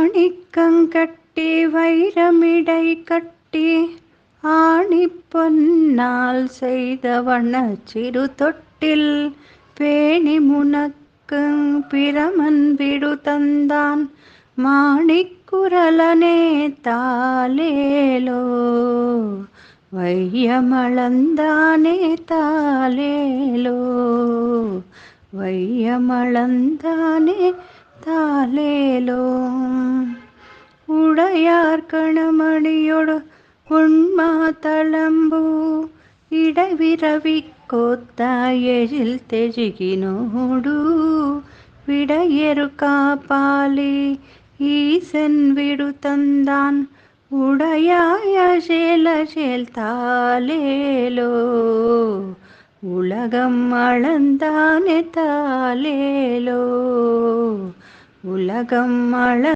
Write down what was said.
மாணிக்கங்கட்டி வைரமிடை கட்டி ஆணிப்பொன்னால் செய்த வண்ணச் சிறு தொட்டில் பேணி முனக்குங் பிரமன் விடு தந்தான் மாணிக்குரலனே தாலேலோ வையமளந்தானே தாலேலோ வையமளந்தானே தாலேலோ. உடையார் கணமணியொடு உண்மா தளம்பூ இடைவிரவி கோத்த எழில் தெஜிகினோடு விடையெரு காப்பாலி ஈசன் விடு தந்தான் உடையாய அசேல் தாலேலோ உலகம் அளந்தானே தாலேலோ உலகம் அள